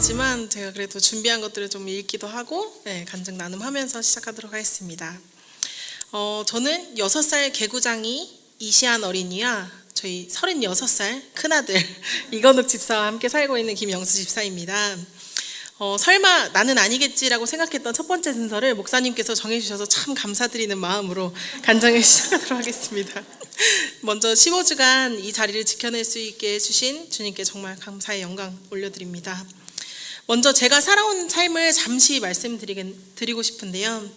아니지만 제가 그래도 준비한 것들을 좀 읽기도 하고 간증 나눔하면서 시작하도록 하겠습니다. 저는 6살 개구장이 이시안 어린이와 저희 36살 큰아들 이건욱 집사와 함께 살고 있는 김영수 집사입니다. 설마 나는 아니겠지라고 생각했던 첫 번째 순서를 목사님께서 정해주셔서 참 감사드리는 마음으로 간증을 시작하도록 하겠습니다. 먼저 15주간 이 자리를 지켜낼 수 있게 해주신 주님께 정말 감사의 영광 올려드립니다. 먼저 제가 살아온 삶을 잠시 말씀드리고 싶은데요.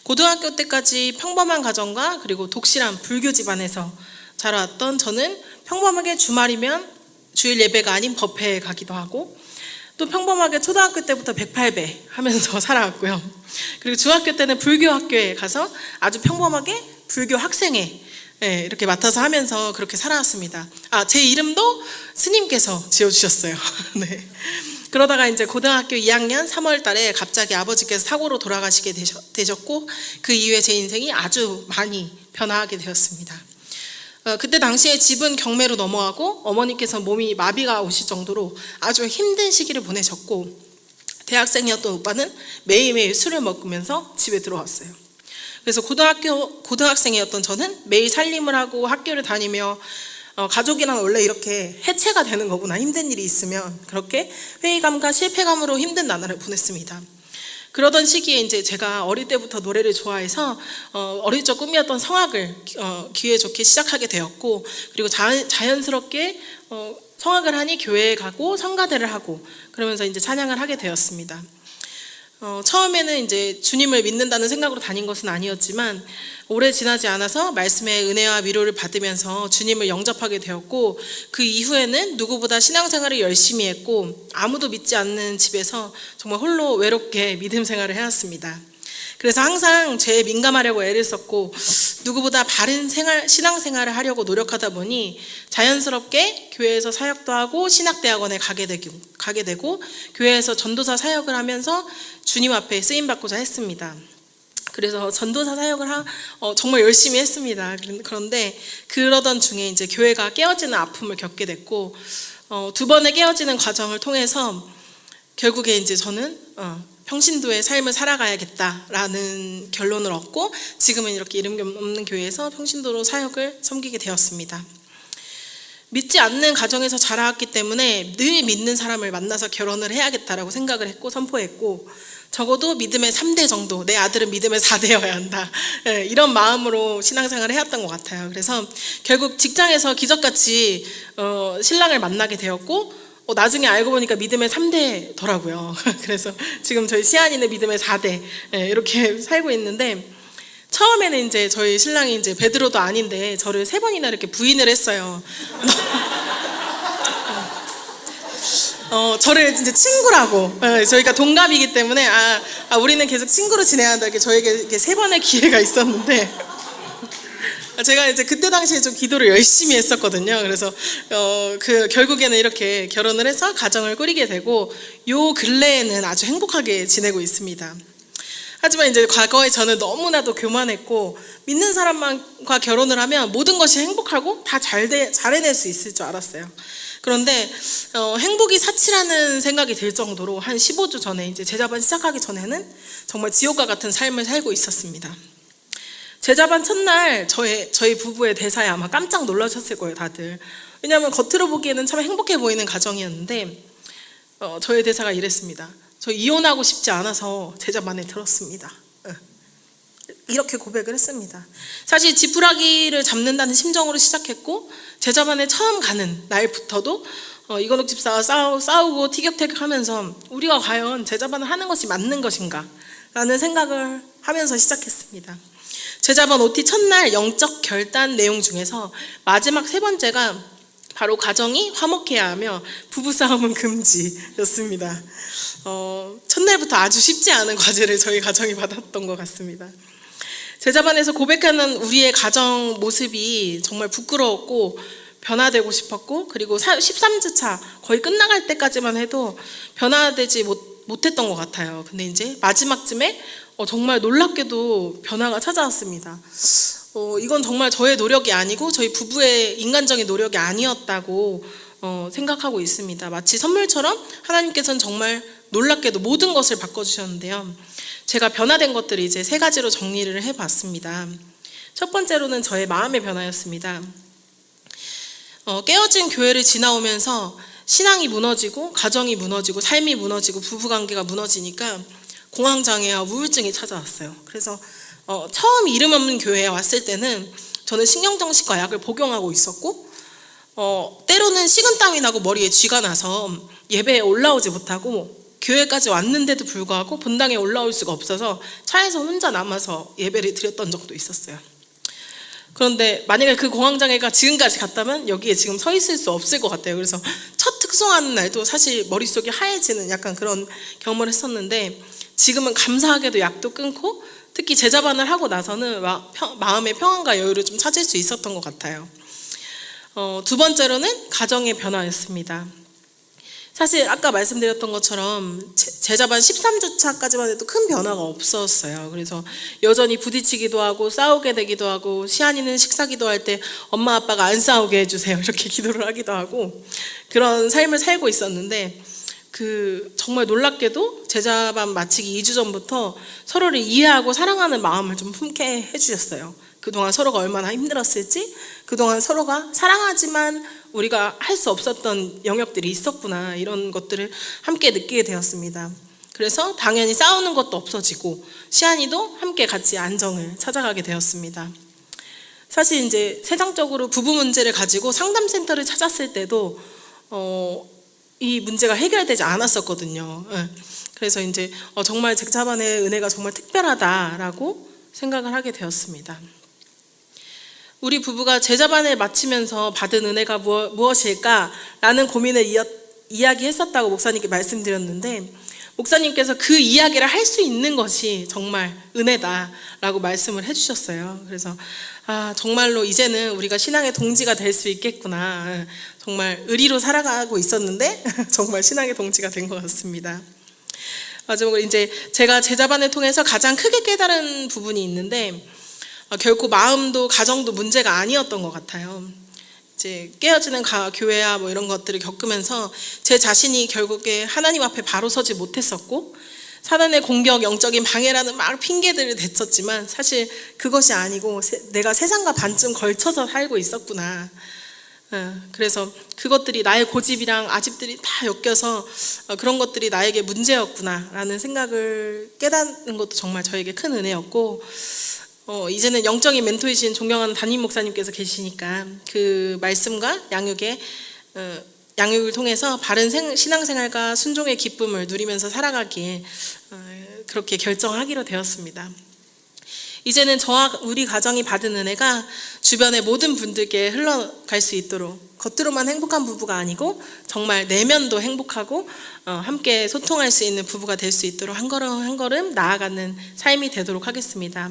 고등학교 때까지 평범한 가정과 그리고 독실한 불교 집안에서 자라왔던 저는 평범하게 주말이면 주일 예배가 아닌 법회에 가기도 하고 또 평범하게 초등학교 때부터 108배 하면서 살아왔고요. 그리고 중학교 때는 불교 학교에 가서 아주 평범하게 불교 학생회 이렇게 맡아서 하면서 그렇게 살아왔습니다. 제 이름도 스님께서 지어주셨어요. 네. 그러다가 이제 고등학교 2학년 3월 달에 갑자기 아버지께서 사고로 돌아가시게 되셨고 그 이후에 제 인생이 아주 많이 변화하게 되었습니다. 그때 당시에 집은 경매로 넘어가고 어머니께서 몸이 마비가 오실 정도로 아주 힘든 시기를 보내셨고 대학생이었던 오빠는 매일매일 술을 먹으면서 집에 들어왔어요. 그래서 고등학생이었던 저는 매일 살림을 하고 학교를 다니며 가족이란 원래 이렇게 해체가 되는 거구나, 힘든 일이 있으면 그렇게 회의감과 실패감으로 힘든 나날을 보냈습니다. 그러던 시기에 이제 제가 어릴 때부터 노래를 좋아해서 어릴 적 꿈이었던 성악을 기회 좋게 시작하게 되었고 그리고 자연스럽게 성악을 하니 교회에 가고 성가대를 하고 그러면서 이제 찬양을 하게 되었습니다. 처음에는 이제 주님을 믿는다는 생각으로 다닌 것은 아니었지만 오래 지나지 않아서 말씀의 은혜와 위로를 받으면서 주님을 영접하게 되었고 그 이후에는 누구보다 신앙생활을 열심히 했고 아무도 믿지 않는 집에서 정말 홀로 외롭게 믿음 생활을 해왔습니다. 그래서 항상 죄에 민감하려고 애를 썼고 누구보다 바른 신앙생활을 하려고 노력하다 보니 자연스럽게 교회에서 사역도 하고 신학대학원에 가게 되고 교회에서 전도사 사역을 하면서 주님 앞에 쓰임받고자 했습니다. 그래서 전도사 사역을 정말 열심히 했습니다. 그런데 그러던 중에 이제 교회가 깨어지는 아픔을 겪게 됐고 2번의 깨어지는 과정을 통해서 결국에 이제 저는 평신도의 삶을 살아가야겠다라는 결론을 얻고 지금은 이렇게 이름 없는 교회에서 평신도로 사역을 섬기게 되었습니다. 믿지 않는 가정에서 자라왔기 때문에 늘 믿는 사람을 만나서 결혼을 해야겠다라고 생각을 했고 선포했고 적어도 믿음의 3대 정도, 내 아들은 믿음의 4대여야 한다, 이런 마음으로 신앙생활을 해왔던 것 같아요. 그래서 결국 직장에서 기적같이 신랑을 만나게 되었고 나중에 알고 보니까 믿음의 3대더라고요. 그래서 지금 저희 시안이는 믿음의 4대 이렇게 살고 있는데 처음에는 이제 저희 신랑이 이제 베드로도 아닌데 저를 3번이나 이렇게 부인을 했어요. 저를 이제 친구라고 저희가 동갑이기 때문에 우리는 계속 친구로 지내야 한다 이렇게 저에게 이렇게 3번의 기회가 있었는데 제가 이제 그때 당시에 좀 기도를 열심히 했었거든요. 그래서 결국에는 이렇게 결혼을 해서 가정을 꾸리게 되고 요 근래에는 아주 행복하게 지내고 있습니다. 하지만 이제 과거에 저는 너무나도 교만했고 믿는 사람과 결혼을 하면 모든 것이 행복하고 다 잘 해낼 수 있을 줄 알았어요. 그런데 행복이 사치라는 생각이 들 정도로 한 15주 전에 이제 제자반 시작하기 전에는 정말 지옥과 같은 삶을 살고 있었습니다. 제자반 첫날 저희 부부의 대사에 아마 깜짝 놀라셨을 거예요, 다들. 왜냐하면 겉으로 보기에는 참 행복해 보이는 가정이었는데 저의 대사가 이랬습니다. 저 이혼하고 싶지 않아서 제자반에 들었습니다. 이렇게 고백을 했습니다. 사실 지푸라기를 잡는다는 심정으로 시작했고 제자반에 처음 가는 날부터도 이건욱 집사와 싸우고 티격태격하면서 우리가 과연 제자반을 하는 것이 맞는 것인가 라는 생각을 하면서 시작했습니다. 제자반 OT 첫날 영적 결단 내용 중에서 마지막 3번째가 바로 가정이 화목해야 하며 부부싸움은 금지였습니다. 첫날부터 아주 쉽지 않은 과제를 저희 가정이 받았던 것 같습니다. 제자반에서 고백하는 우리의 가정 모습이 정말 부끄러웠고 변화되고 싶었고 그리고 13주차 거의 끝나갈 때까지만 해도 변화되지 못했던 것 같아요. 근데 이제 마지막쯤에 정말 놀랍게도 변화가 찾아왔습니다. 이건 정말 저의 노력이 아니고 저희 부부의 인간적인 노력이 아니었다고 생각하고 있습니다. 마치 선물처럼 하나님께서는 정말 놀랍게도 모든 것을 바꿔주셨는데요. 제가 변화된 것들을 이제 3가지로 정리를 해봤습니다. 첫 번째로는 저의 마음의 변화였습니다. 깨어진 교회를 지나오면서 신앙이 무너지고 가정이 무너지고 삶이 무너지고 부부관계가 무너지니까 공황장애와 우울증이 찾아왔어요. 그래서 처음 이름 없는 교회에 왔을 때는 저는 신경정신과 약을 복용하고 있었고 때로는 식은땀이 나고 머리에 쥐가 나서 예배에 올라오지 못하고 교회까지 왔는데도 불구하고 본당에 올라올 수가 없어서 차에서 혼자 남아서 예배를 드렸던 적도 있었어요. 그런데 만약에 그 공황장애가 지금까지 갔다면 여기에 지금 서 있을 수 없을 것 같아요. 그래서 첫 특송하는 날도 사실 머릿속이 하얘지는 약간 그런 경험을 했었는데 지금은 감사하게도 약도 끊고 특히 제자반을 하고 나서는 마음의 평안과 여유를 좀 찾을 수 있었던 것 같아요. 두 번째로는 가정의 변화였습니다. 사실 아까 말씀드렸던 것처럼 제자반 13주차까지만 해도 큰 변화가 없었어요. 그래서 여전히 부딪히기도 하고 싸우게 되기도 하고 시안이는 식사 기도할 때 엄마 아빠가 안 싸우게 해주세요 이렇게 기도를 하기도 하고 그런 삶을 살고 있었는데 정말 놀랍게도 제자반 마치기 2주 전부터 서로를 이해하고 사랑하는 마음을 좀 품게 해주셨어요. 그동안 서로가 얼마나 힘들었을지, 그동안 서로가 사랑하지만 우리가 할 수 없었던 영역들이 있었구나, 이런 것들을 함께 느끼게 되었습니다. 그래서 당연히 싸우는 것도 없어지고 시안이도 함께 같이 안정을 찾아가게 되었습니다. 사실 이제 세상적으로 부부 문제를 가지고 상담센터를 찾았을 때도 이 문제가 해결되지 않았었거든요. 그래서 이제 정말 제자반의 은혜가 정말 특별하다라고 생각을 하게 되었습니다. 우리 부부가 제자반을 마치면서 받은 은혜가 무엇일까라는 고민을 이야기했었다고 목사님께 말씀드렸는데 목사님께서 그 이야기를 할 수 있는 것이 정말 은혜다라고 말씀을 해주셨어요. 그래서 정말로 이제는 우리가 신앙의 동지가 될 수 있겠구나. 정말 의리로 살아가고 있었는데 정말 신앙의 동지가 된 것 같습니다. 마지막으로 이제 제가 제자반을 통해서 가장 크게 깨달은 부분이 있는데 결코 마음도 가정도 문제가 아니었던 것 같아요. 이제 깨어지는 교회야 뭐 이런 것들을 겪으면서 제 자신이 결국에 하나님 앞에 바로 서지 못했었고 사단의 공격, 영적인 방해라는 막 핑계들을 댔었지만 사실 그것이 아니고 내가 세상과 반쯤 걸쳐서 살고 있었구나. 그래서 그것들이 나의 고집이랑 아집들이 다 엮여서 그런 것들이 나에게 문제였구나 라는 생각을 깨닫는 것도 정말 저에게 큰 은혜였고 이제는 영적인 멘토이신 존경하는 담임 목사님께서 계시니까 그 말씀과 양육을 통해서 바른 신앙생활과 순종의 기쁨을 누리면서 살아가길 그렇게 결정하기로 되었습니다. 이제는 저와 우리 가정이 받은 은혜가 주변의 모든 분들께 흘러갈 수 있도록 겉으로만 행복한 부부가 아니고 정말 내면도 행복하고 함께 소통할 수 있는 부부가 될 수 있도록 한 걸음 한 걸음 나아가는 삶이 되도록 하겠습니다.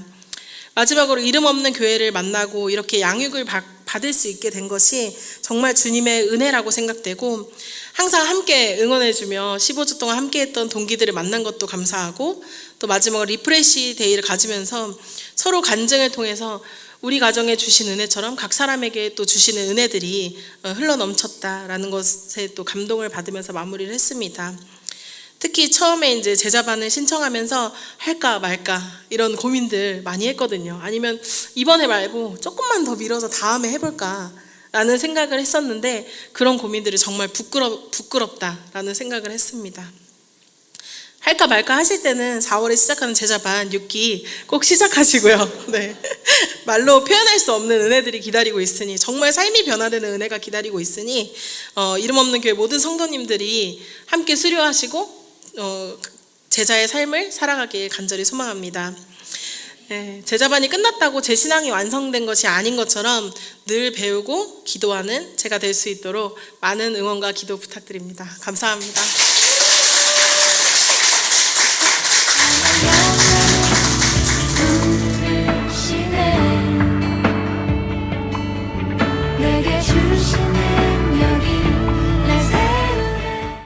마지막으로 이름 없는 교회를 만나고 이렇게 양육을 받을 수 있게 된 것이 정말 주님의 은혜라고 생각되고 항상 함께 응원해주며 15주 동안 함께했던 동기들을 만난 것도 감사하고 또 마지막으로 리프레시 데이를 가지면서 서로 간증을 통해서 우리 가정에 주신 은혜처럼 각 사람에게 또 주시는 은혜들이 흘러넘쳤다라는 것에 또 감동을 받으면서 마무리를 했습니다. 특히 처음에 이제 제자반을 신청하면서 할까 말까 이런 고민들 많이 했거든요. 아니면 이번에 말고 조금만 더 미뤄서 다음에 해볼까 라는 생각을 했었는데 그런 고민들이 정말 부끄럽다라는 생각을 했습니다. 할까 말까 하실 때는 4월에 시작하는 제자반 6기 꼭 시작하시고요. 네. 말로 표현할 수 없는 은혜들이 기다리고 있으니 정말 삶이 변화되는 은혜가 기다리고 있으니 이름 없는 교회 모든 성도님들이 함께 수료하시고 제자의 삶을 살아가길 간절히 소망합니다. 네, 제자반이 끝났다고 제 신앙이 완성된 것이 아닌 것처럼 늘 배우고 기도하는 제가 될 수 있도록 많은 응원과 기도 부탁드립니다. 감사합니다.